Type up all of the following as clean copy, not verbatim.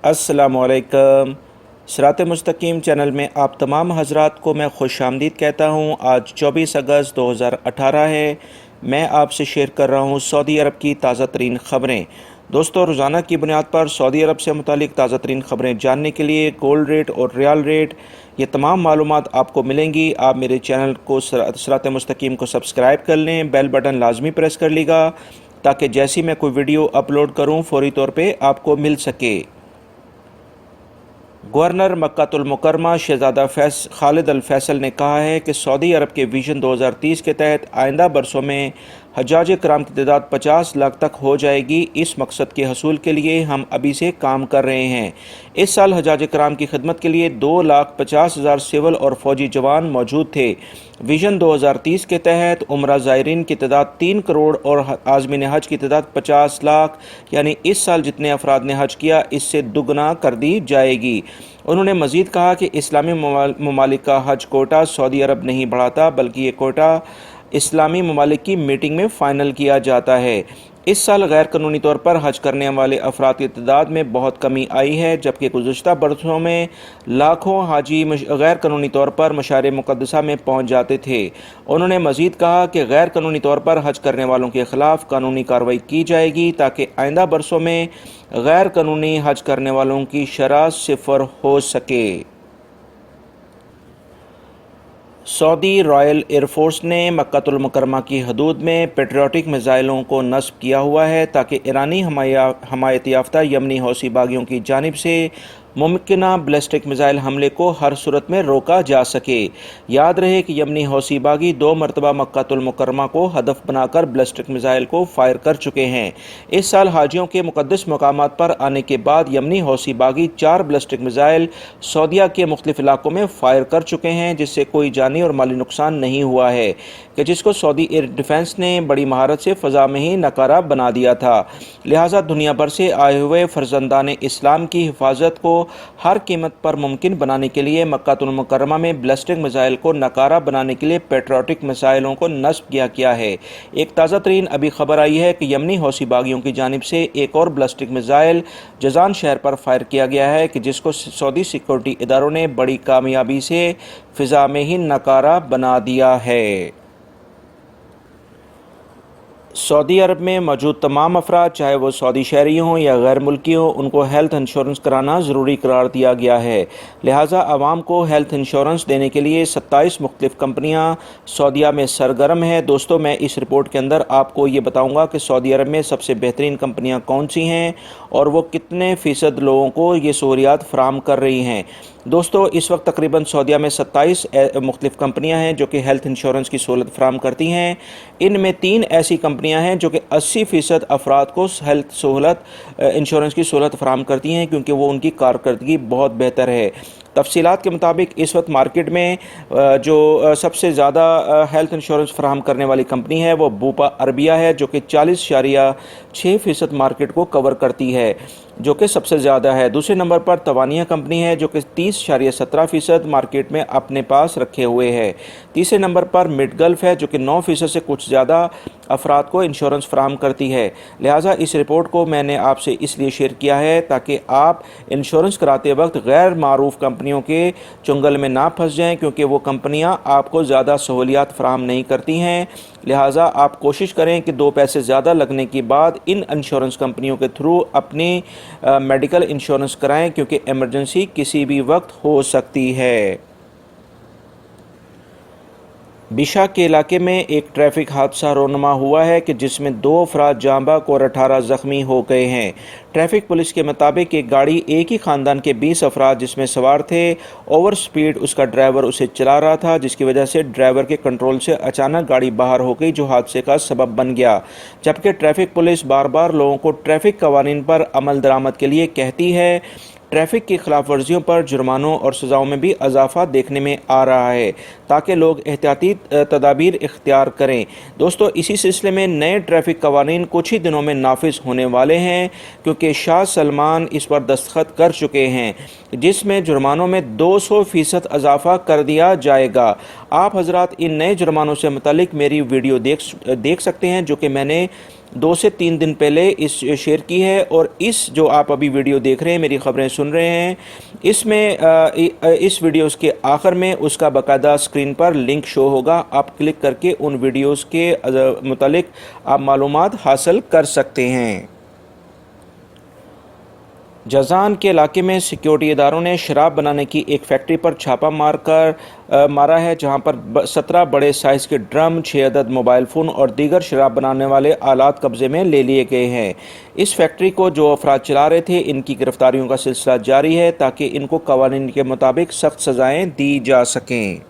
अस्सलामुअलैकुम। सिरात मुस्तकीम चैनल में आप तमाम हजरात को मैं खुश आमदीद कहता हूँ। आज 24 अगस्त 2018 है। मैं आपसे शेयर कर रहा हूँ सऊदी अरब की ताज़ा तरीन ख़बरें। दोस्तों, रोज़ाना की बुनियाद पर सऊदी अरब से मुतालिक ताज़ा तरीन ख़बरें जानने के लिए गोल्ड रेट और रियाल रेट, ये तमाम मालूमात आपको मिलेंगी। आप मेरे चैनल को सिरात मुस्तकीम को सब्सक्राइब कर लें, बेल बटन लाजमी प्रेस कर लीजिएगा ताकि जैसी मैं कोई वीडियो अपलोड करूँ फ़ौरी तौर पर आपको मिल सके। गवर्नर मक्कातुल मुकरमा शहजादा खालिद अल फैसल ने कहा है कि सऊदी अरब के विजन 2030 के तहत आइंदा बरसों में हज्जाज कराम की तादाद 50 लाख तक हो जाएगी। इस मकसद के हसूल के लिए हम अभी से काम कर रहे हैं। इस साल हज्जाज कराम की खिदमत के लिए 2,50,000 सिविल और फौजी जवान मौजूद थे। विजन 2030 के तहत उम्रा ज़ायरीन की तादाद 3 करोड़ और आज़मीन हज की तादाद 50 लाख, यानी इस साल जितने अफराद ने हज किया इससे दुगना कर दी जाएगी। उन्होंने मज़ीद कहा कि इस्लामी ममालिक का हज कोटा सऊदी अरब नहीं बढ़ाता, बल्कि ये कोटा इस्लामी ममालिक की मीटिंग में फ़ाइनल किया जाता है। इस साल गैर कानूनी तौर पर हज करने वाले अफराद की तादाद में बहुत कमी आई है, जबकि गुज़श्ता बरसों में लाखों हाजी गैर कानूनी तौर पर मशार मुक़द्दसा में पहुँच जाते थे। उन्होंने मज़ीद कहा कि गैर कानूनी तौर पर हज करने वालों के ख़िलाफ़ कानूनी कार्रवाई की जाएगी ताकि आइंदा बरसों में गैर कानूनी हज करने वालों की शरह सिफर हो सके। सऊदी रॉयल एयरफोर्स ने मक्कातुल मुकरमा की हदूद में पेट्रियोटिक मिसाइलों को नस्ब किया हुआ है ताकि ईरानी हमायत याफ्ता यमनी हौसी बागियों की जानिब से मुमकिना बैलिस्टिक मिसाइल हमले को हर सूरत में रोका जा सके। याद रहे कि यमनी हौसी बागी 2 मरतबा मक्कातुल मुकरमा को हदफ बनाकर बैलिस्टिक मिसाइल को फायर कर चुके हैं। इस साल हाजियों के मुक़द्दस मकामात पर आने के बाद यमनी हौसी बागी 4 बैलिस्टिक मिसाइल सऊदीया के मुख्तलिफ इलाकों में फायर कर चुके हैं, जिससे कोई जानी और माली नुकसान नहीं हुआ है कि जिसको सऊदी एयर डिफेंस ने बड़ी महारत से फ़ज़ा में ही नकारा बना दिया था। लिहाजा दुनिया भर से आए हुए फर्जंदान इस्लाम की हिफाजत को हर कीमत पर मुमकिन बनाने के लिए मक्कातुल मुकरमा में बैलिस्टिक मिसाइल को नकारा बनाने के लिए पेट्रियोटिक मिसाइलों को नस्ब किया गया है। एक ताज़ा तरीन अभी खबर आई है कि यमनी हौसी बागियों की जानिब से एक और बैलिस्टिक मिसाइल जजान शहर पर फायर किया गया है कि जिसको सऊदी सिक्योरिटी इदारों ने बड़ी कामयाबी से फ़िज़ा में ही नकारा बना दिया है। सऊदी अरब में मौजूद तमाम अफराद, चाहे वो सऊदी शहरी हों या गैर मुल्की हों, उनको हेल्थ इंश्योरेंस कराना ज़रूरी करार दिया गया है। लिहाजा आवाम को हेल्थ इंश्योरेंस देने के लिए 27 मुख्तलिफ़ कंपनियाँ सऊदीया में सरगर्म हैं। दोस्तों, मैं इस रिपोर्ट के अंदर आपको ये बताऊँगा कि सऊदी अरब में सबसे बेहतरीन कंपनियाँ कौन सी हैं और वो कितने फ़ीसद लोगों को ये सहूलियात फ़राहम कर रही हैं। दोस्तों, इस वक्त तकरीबन सऊदीया में 27 मुख्तलिफ़ कंपनियां हैं जो कि हेल्थ इंश्योरेंस की सहूलत फ़राहम करती हैं। इनमें 3 ऐसी कंपनियां हैं जो कि 80% अफराद को हेल्थ सहूलत इंश्योरेंस की सहूलत फ़राहम करती हैं, क्योंकि वो उनकी कारकर्दगी बहुत बेहतर है। तफसीलात के मुताबिक इस वक्त मार्केट में जो सबसे ज़्यादा हेल्थ इंश्योरेंस फराहम करने वाली कंपनी है वो बूपा अरबिया है, जो कि 40.6% मार्केट को कवर करती है, जो कि सबसे ज़्यादा है। दूसरे नंबर पर तवानिया कंपनी है जो कि 30.17% मार्केट में अपने पास रखे हुए है। तीसरे नंबर पर मिड गल्फ है जो कि 9% से कुछ ज़्यादा अफराद को इंश्योरेंस फराहम करती है। लिहाजा इस रिपोर्ट को मैंने आपसे इसलिए शेयर किया है ताकि आप इंश्योरेंस कराते वक्त गैर मारूफ कंपनियों के चुंगल में ना फंस जाएं, क्योंकि वो कंपनियां आपको ज़्यादा सहूलियात फराहम नहीं करती हैं। लिहाजा आप कोशिश करें कि 2 पैसे ज़्यादा लगने के बाद इन इंश्योरेंस कंपनियों के थ्रू अपनी मेडिकल इंश्योरेंस कराएं, क्योंकि इमरजेंसी किसी भी वक्त हो सकती है। बिशा के इलाके में एक ट्रैफिक हादसा रोनमा हुआ है कि जिसमें 2 अफराद जाँ बहक और 18 ज़ख्मी हो गए हैं। ट्रैफिक पुलिस के मुताबिक एक गाड़ी एक ही ख़ानदान के 20 अफराद जिसमें सवार थे, ओवर स्पीड उसका ड्राइवर उसे चला रहा था, जिसकी वजह से ड्राइवर के कंट्रोल से अचानक गाड़ी बाहर हो गई, जो हादसे का सबब बन गया। जबकि ट्रैफिक पुलिस बार बार लोगों को ट्रैफिक कवानीन पर अमल दरामद के लिए कहती है, ट्रैफिक की खिलाफ वर्जियों पर जुर्मानों और सज़ाओं में भी इजाफा देखने में आ रहा है ताकि लोग एहतियाती तदाबीर इख्तियार करें। दोस्तों, इसी सिलसिले में नए ट्रैफिक कवानीन कुछ ही दिनों में नाफिज होने वाले हैं, क्योंकि शाह सलमान इस पर दस्तखत कर चुके हैं, जिसमें जुर्मानों में 200% इजाफा कर दिया जाएगा। आप हजरात इन नए जुर्मानों से मुतालिक मेरी वीडियो देख सकते हैं, जो कि मैंने 2 سے 3 दिन पहले इस शेयर की है। और इस जो आप अभी वीडियो देख रहे हैं, मेरी ख़बरें सुन रहे हैं, इसमें इस वीडियोस के आखिर में उसका बाकायदा स्क्रीन पर लिंक शो होगा। आप क्लिक करके उन वीडियोस के मुतालिक आप मालूमात हासिल कर सकते हैं। जजान के इलाके में सिक्योरिटी इदारों ने शराब बनाने की एक फैक्ट्री पर छापा मारा है, जहां पर 17 बड़े साइज़ के ड्रम, 6 अदद मोबाइल फ़ोन और दीगर शराब बनाने वाले आलात कब्ज़े में ले लिए गए हैं। इस फैक्ट्री को जो अफराद चला रहे थे, इनकी गिरफ्तारियों का सिलसिला जारी है ताकि इनको कवानीन के मुताबिक सख्त सज़ाएँ दी जा सकें।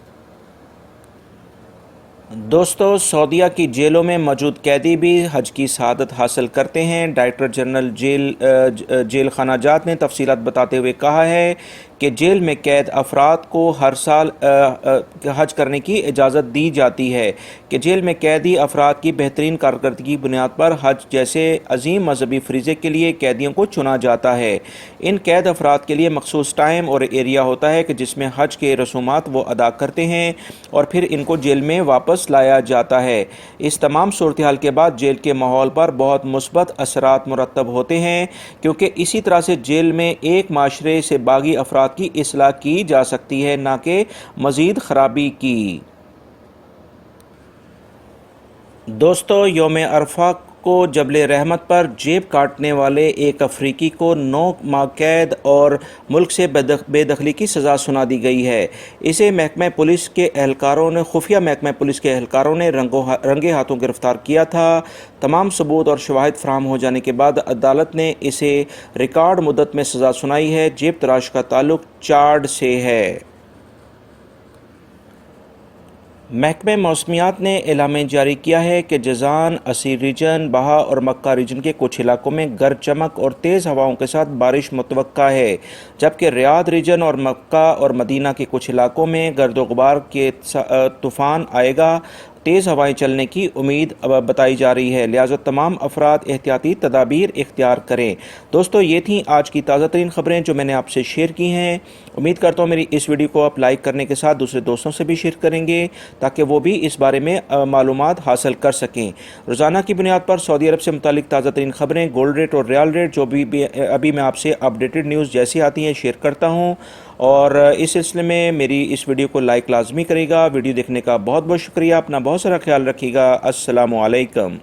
दोस्तों, सऊदीया की जेलों में मौजूद कैदी भी हज की शहादत हासिल करते हैं। डायरेक्टर जनरल जेल खाना जात ने तफसीलात बताते हुए कहा है कि जेल में कैद अफराद को हर साल हज करने की इजाज़त दी जाती है कि जेल में कैदी अफराद की बेहतरीन कारकर्दगी की बुनियाद पर हज जैसे अजीम मजहबी फरीज़े के लिए कैदियों को चुना जाता है। इन कैद अफराद के लिए मखसूस टाइम और एरिया होता है कि जिसमें हज के रसूमात वो अदा करते हैं और फिर इनको जेल में वापस लाया जाता है। इस तमाम सूरत हाल के बाद जेल के माहौल पर बहुत मुस्बत असरात मुरतब होते हैं, क्योंकि इसी तरह से जेल में एक माशरे से बागी अफराद की इस्लाह की जा सकती है, ना कि मज़ीद खराबी की। दोस्तों, यौम अरफा को जबले रहमत पर जेब काटने वाले एक अफ्रीकी को 9 माह कैद और मुल्क से बेदखली की सज़ा सुना दी गई है। इसे महकमा पुलिस के एहलकारों ने खुफिया महकमा पुलिस के एहलकारों ने रंगे हाथों गिरफ्तार किया था। तमाम सबूत और शवाहिद फराहम हो जाने के बाद अदालत ने इसे रिकॉर्ड मुद्दत में सज़ा सुनाई है। जेब तराश का ताल्लुक चाड से है। महकमे मौसमियात ने एलान जारी किया है कि जजान, असीर रीजन, बहा और मक्का रीजन के कुछ इलाकों में गरज चमक और तेज़ हवाओं के साथ बारिश मुतवक्का है, जबकि रियाद रीजन और मक्का और मदीना के कुछ इलाकों में गर्द गुबार के तूफ़ान आएगा। तेज़ हवाएं चलने की उम्मीद बताई जा रही है, लिहाजा तमाम अफराद एहतियाती तदाबीर इख्तियार करें। दोस्तों, ये थी आज की ताज़ा तरीन ख़बरें जो मैंने आपसे शेयर की हैं। उम्मीद करता हूँ मेरी इस वीडियो को आप लाइक करने के साथ दूसरे दोस्तों से भी शेयर करेंगे ताकि वो भी इस बारे में मालूमात हासिल कर सकें। रोज़ाना की बुनियाद पर सऊदी अरब से मुतालिक ताज़ा तरीन ख़बरें, गोल्ड रेट और रियाल रेट जो भी अभी मैं आपसे अपडेटेड न्यूज़ जैसी आती हैं शेयर करता हूँ। और इस सिलसिले में मेरी इस वीडियो को लाइक लाजमी करेगा। वीडियो देखने का बहुत बहुत शुक्रिया। अपना बहुत सारा ख्याल रखिएगा। अस्सलामु अलैकुम।